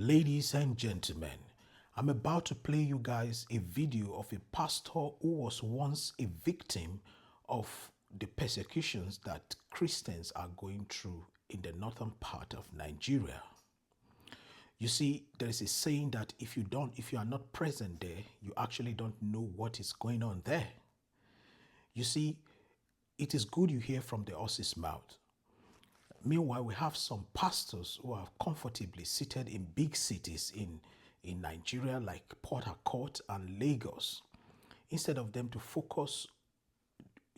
Ladies and gentlemen, I'm about to play you guys a video of a pastor who was once a victim of the persecutions that Christians are going through in the northern part of Nigeria. You see, there is a saying that if you are not present there, you actually don't know what is going on there. You see, it is good you hear from the horse's mouth. Meanwhile, we have some pastors who are comfortably seated in big cities in Nigeria like Port Harcourt and Lagos. Instead of them to focus,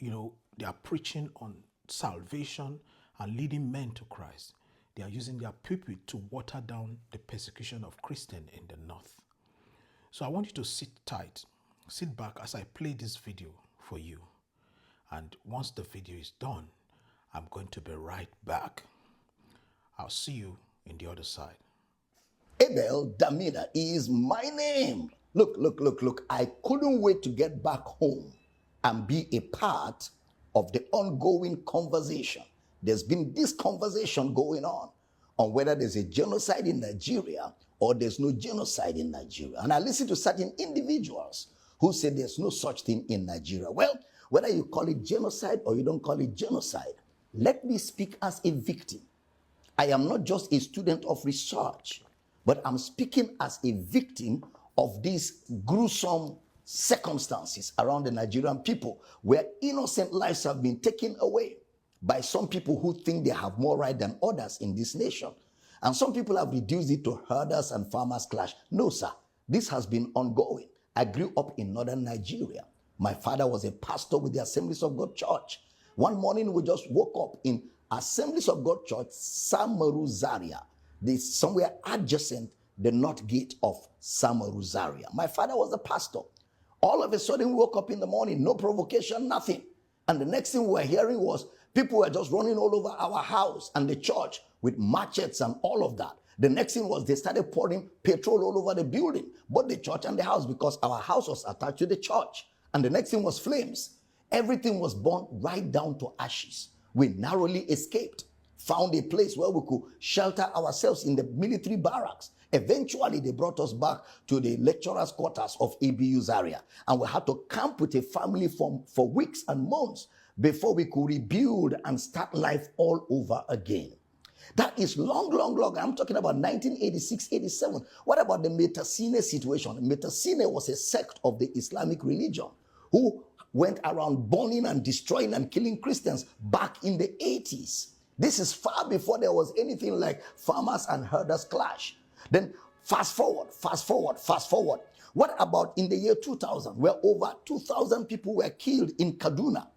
they are preaching on salvation and leading men to Christ. They are using their pulpit to water down the persecution of Christians in the north. So I want you to sit tight, sit back as I play this video for you. And once the video is done, I'm going to be right back. I'll see you in the other side. Abel Damina is my name. Look. I couldn't wait to get back home and be a part of the ongoing conversation. There's been this conversation going on whether there's a genocide in Nigeria or there's no genocide in Nigeria. And I listen to certain individuals who say there's no such thing in Nigeria. Well, whether you call it genocide or you don't call it genocide, let me speak as a victim. I am not just a student of research, but I'm speaking as a victim of these gruesome circumstances around the Nigerian people where innocent lives have been taken away by some people who think they have more right than others in this nation. And some people have reduced it to herders and farmers clash. No, sir, this has been ongoing. I grew up in northern Nigeria. My father was a pastor with the Assemblies of God Church. One morning we just woke up in Assemblies of God Church, Samaru Zaria, somewhere adjacent the north gate of Samaru Zaria. My father was a pastor. All of a sudden we woke up in the morning, no provocation, nothing. And the next thing we were hearing was people were just running all over our house and the church with machetes and all of that. The next thing was they started pouring petrol all over the building, both the church and the house, because our house was attached to the church. And the next thing was flames. Everything was burned right down to ashes. We narrowly escaped, found a place where we could shelter ourselves in the military barracks. Eventually, they brought us back to the lecturers' quarters of ABU Zaria. And we had to camp with a family for weeks and months before we could rebuild and start life all over again. That is long. I'm talking about 1986, 87. What about the Metasine situation? Metasine was a sect of the Islamic religion who went around burning and destroying and killing Christians back in the 80s. This is far before there was anything like farmers and herders clash. Then fast forward. What about in the year 2000, where over 2,000 people were killed in Kaduna?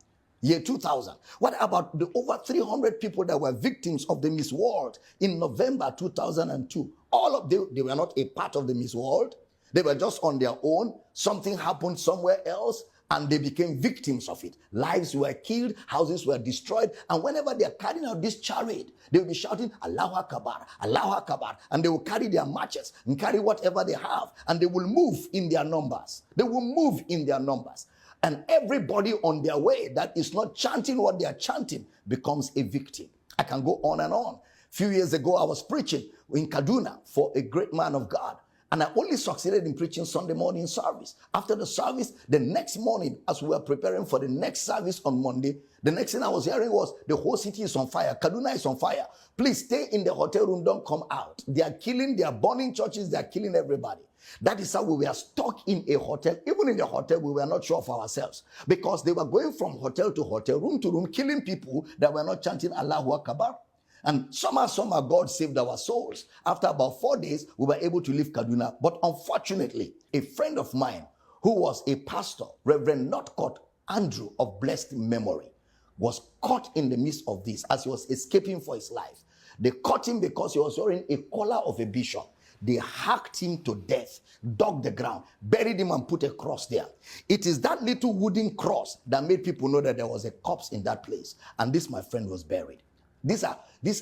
Year 2000. What about the over 300 people that were victims of the Miss World in November 2002? All of them, they were not a part of the Miss World. They were just on their own. Something happened somewhere else, and they became victims of it. Lives were killed, houses were destroyed, and whenever they are carrying out this charade, they will be shouting, Allahu Akbar, Allahu Akbar, and they will carry their matches and carry whatever they have, and they will move in their numbers. And everybody on their way that is not chanting what they are chanting becomes a victim. I can go on and on. A few years ago, I was preaching in Kaduna for a great man of God. And I only succeeded in preaching Sunday morning service. After the service, the next morning, as we were preparing for the next service on Monday, the next thing I was hearing was the whole city is on fire. Kaduna is on fire. Please stay in the hotel room. Don't come out. They are burning churches. They are killing everybody. That is how we were stuck in a hotel. Even in the hotel, we were not sure of ourselves because they were going from hotel to hotel, room to room, killing people that were not chanting Allahu Akbar. And somehow, God saved our souls. After about 4 days, we were able to leave Kaduna. But unfortunately, a friend of mine who was a pastor, Reverend Northcote Andrew of blessed memory, was caught in the midst of this as he was escaping for his life. They caught him because he was wearing a collar of a bishop. They hacked him to death, dug the ground, buried him and put a cross there. It is that little wooden cross that made people know that there was a corpse in that place. And this, my friend, was buried. These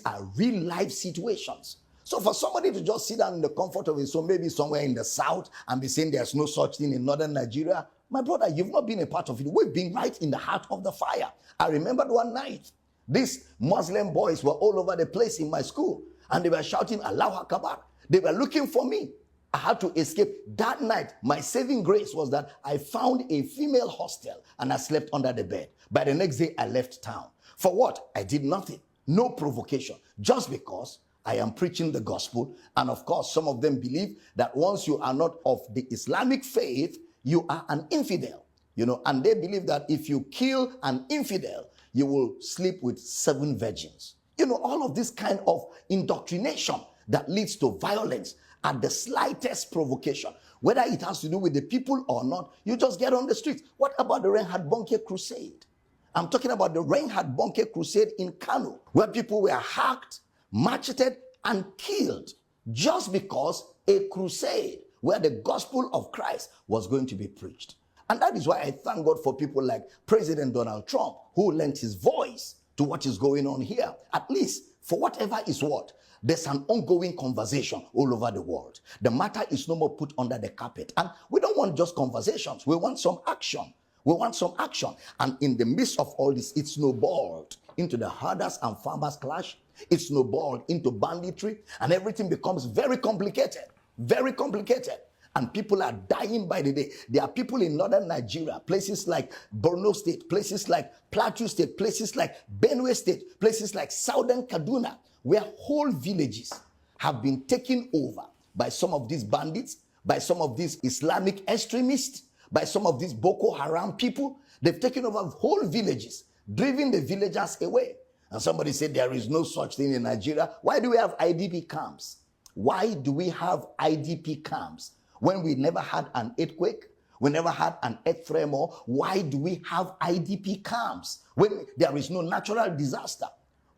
are real life situations. So for somebody to just sit down in the comfort of his home, maybe somewhere in the south, and be saying there's no such thing in northern Nigeria, my brother, you've not been a part of it. We've been right in the heart of the fire. I remembered one night, these Muslim boys were all over the place in my school, and they were shouting Allahu Akbar. They were looking for me. I had to escape. That night, my saving grace was that I found a female hostel and I slept under the bed. By the next day, I left town. For what? I did nothing. No provocation. Just because I am preaching the gospel. And of course, some of them believe that once you are not of the Islamic faith, you are an infidel. And they believe that if you kill an infidel, you will sleep with 7 virgins. All of this kind of indoctrination that leads to violence at the slightest provocation. Whether it has to do with the people or not, you just get on the streets. What about the Reinhard Bonnke crusade? I'm talking about the Reinhard Bonnke crusade in Kano, where people were hacked, macheted, and killed just because a crusade where the gospel of Christ was going to be preached. And that is why I thank God for people like President Donald Trump, who lent his voice to what is going on here. At least, for whatever is what, there's an ongoing conversation all over the world. The matter is no more put under the carpet. And we don't want just conversations. We want some action. We want some action. And in the midst of all this, it snowballed into the herders and farmers clash. It snowballed into banditry. And everything becomes very complicated. Very complicated. And people are dying by the day. There are people in northern Nigeria, places like Borno State, places like Plateau State, places like Benue State, places like southern Kaduna, where whole villages have been taken over by some of these bandits, by some of these Islamic extremists, by some of these Boko Haram people. They've taken over whole villages, driven the villagers away. And somebody said there is no such thing in Nigeria. Why do we have IDP camps? Why do we have IDP camps? When we never had an earthquake, we never had an earth tremor, why do we have IDP camps when there is no natural disaster?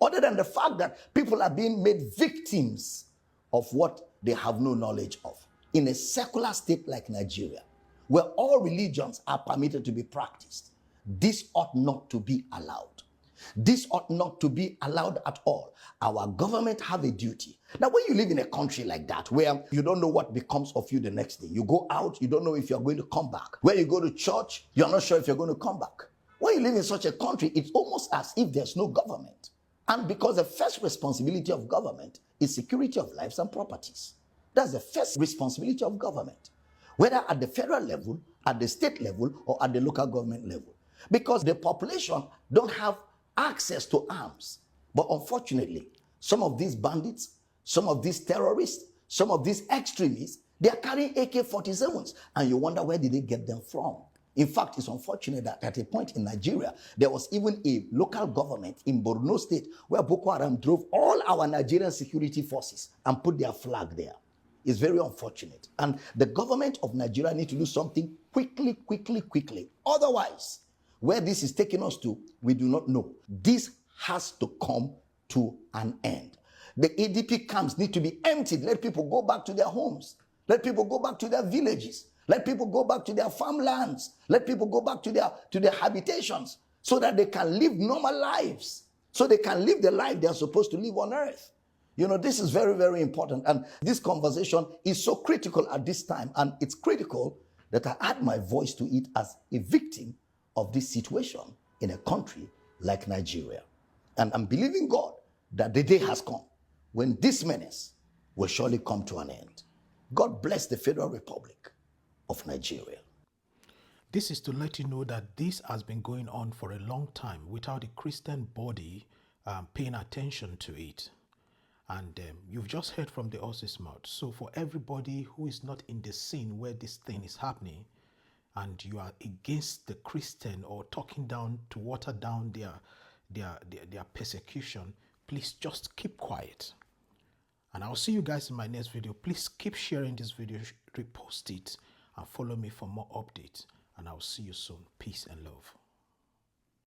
Other than the fact that people are being made victims of what they have no knowledge of. In a secular state like Nigeria, where all religions are permitted to be practiced, this ought not to be allowed. This ought not to be allowed at all. Our government have a duty. Now, when you live in a country like that, where you don't know what becomes of you the next day, you go out, you don't know if you're going to come back. Where you go to church, you're not sure if you're going to come back. When you live in such a country, it's almost as if there's no government. And because the first responsibility of government is security of lives and properties. That's the first responsibility of government, whether at the federal level, at the state level, or at the local government level. Because the population don't have access to arms. But unfortunately, some of these bandits, some of these terrorists, some of these extremists, they are carrying AK-47s. And you wonder, where did they get them from? In fact, it's unfortunate that at a point in Nigeria, there was even a local government in Borno State where Boko Haram drove all our Nigerian security forces and put their flag there. It's very unfortunate. And the government of Nigeria needs to do something quickly. Otherwise, where this is taking us to, we do not know. This has to come to an end. The ADP camps need to be emptied. Let people go back to their homes. Let people go back to their villages. Let people go back to their farmlands. Let people go back to their habitations so that they can live normal lives. So they can live the life they are supposed to live on earth. This is very, very important. And this conversation is so critical at this time. And it's critical that I add my voice to it as a victim of this situation in a country like Nigeria. And I'm believing God that the day has come when this menace will surely come to an end. God bless the Federal Republic of Nigeria. This is to let you know that this has been going on for a long time without the Christian body paying attention to it. And you've just heard from the horse's mouth. So for everybody who is not in the scene where this thing is happening, and you are against the Christian or talking down to water down their persecution, please just keep quiet. And I'll see you guys in my next video. Please keep sharing this video, repost it, and follow me for more updates. And I'll see you soon. Peace and love.